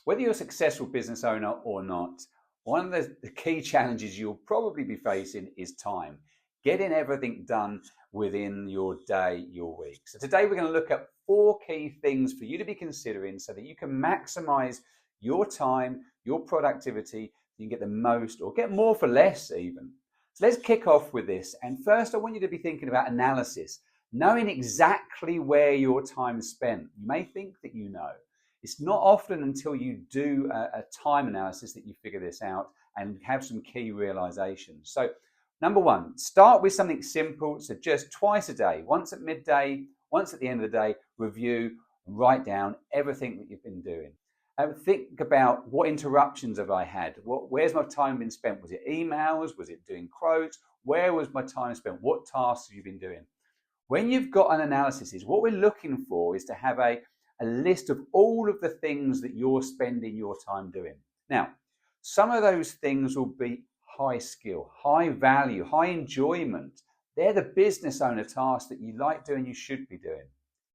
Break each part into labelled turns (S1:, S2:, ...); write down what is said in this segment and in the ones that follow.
S1: Whether you're a successful business owner or not, one of the key challenges you'll probably be facing is time. Getting everything done within your day, your week. So today we're going to look at 4 key things for you to be considering so that you can maximize your time, your productivity, you can get the most or get more for less even. So let's kick off with this. And first, I want you to be thinking about analysis, knowing exactly where your time is spent. You may think that you know. It's not often until you do a time analysis that you figure this out and have some key realizations. So number 1, start with something simple. So just twice a day, once at midday, once at the end of the day, review, write down everything that you've been doing. Think about what interruptions have I had? Where's my time been spent? Was it emails? Was it doing quotes? Where was my time spent? What tasks have you been doing? When you've got an analysis, what we're looking for is to have a list of all of the things that you're spending your time doing. Now, some of those things will be high skill, high value, high enjoyment. They're the business owner tasks that you like doing, you should be doing.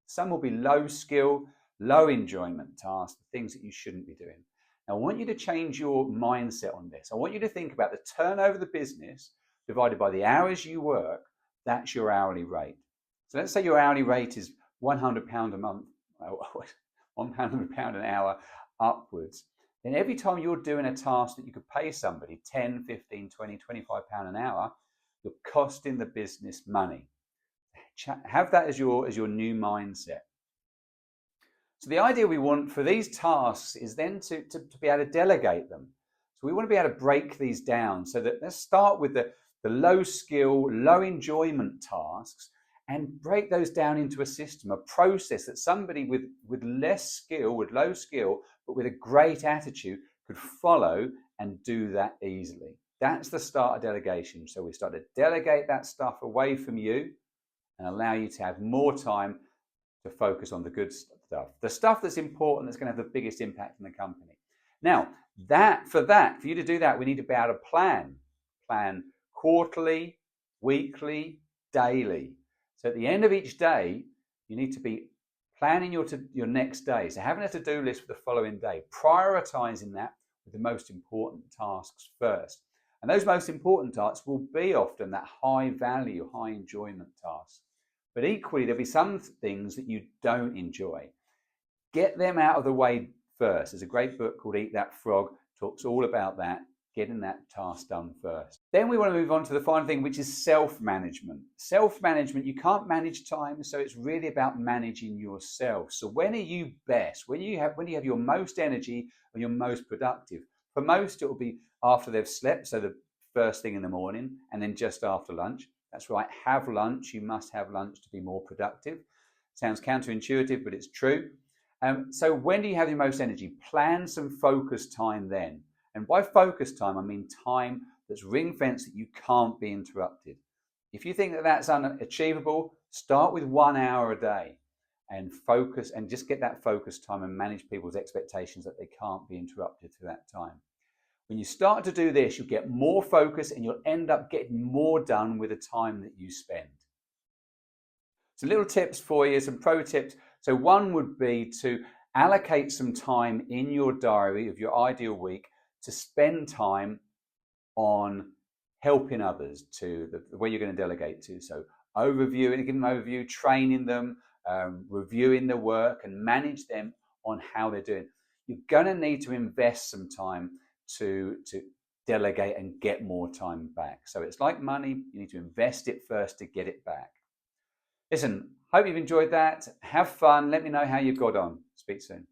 S1: Some will be low skill, low enjoyment tasks, the things that you shouldn't be doing. Now, I want you to change your mindset on this. I want you to think about the turnover of the business divided by the hours you work. That's your hourly rate. So let's say your hourly rate is £100 a month, £100 an hour upwards. Then every time you're doing a task that you could pay somebody 10, 15, 20, £25 an hour, you're costing the business money. Have that as your new mindset. So the idea we want for these tasks is then to be able to delegate them. So we want to be able to break these down so that let's start with the low skill, low enjoyment tasks and break those down into a system, a process that somebody with less skill, with low skill, but with a great attitude could follow and do that easily. That's the start of delegation. So we start to delegate that stuff away from you and allow you to have more time to focus on the good stuff, the stuff that's important, that's going to have the biggest impact on the company. Now, for you to do that, we need to be able to plan quarterly, weekly, daily. So at the end of each day, you need to be planning your next day. So having a to-do list for the following day, prioritizing that with the most important tasks first. And those most important tasks will be often that high value, high enjoyment tasks. But equally, there'll be some things that you don't enjoy. Get them out of the way first. There's a great book called Eat That Frog, talks all about that, getting that task done first. Then we want to move on to the final thing, which is self-management. Self-management, you can't manage time, so it's really about managing yourself. So when are you best? When you have your most energy or you're most productive? For most, it will be after they've slept, so the first thing in the morning, and then just after lunch. That's right, have lunch. You must have lunch to be more productive. Sounds counterintuitive, but it's true. So when do you have your most energy? Plan some focus time then. And by focus time, I mean time that's ring-fenced that you can't be interrupted. If you think that that's unachievable, start with 1 hour a day and focus and just get that focus time and manage people's expectations that they can't be interrupted through that time. When you start to do this, you'll get more focus and you'll end up getting more done with the time that you spend. Some little tips for you, some pro tips. So one would be to allocate some time in your diary of your ideal week to spend time on helping others to the way you're going to delegate to. So overviewing, give them an overview, training them, reviewing the work and manage them on how they're doing. You're going to need to invest some time to delegate and get more time back. So it's like money, you need to invest it first to get it back. Listen, hope you've enjoyed that. Have fun. Let me know how you got on. Speak soon.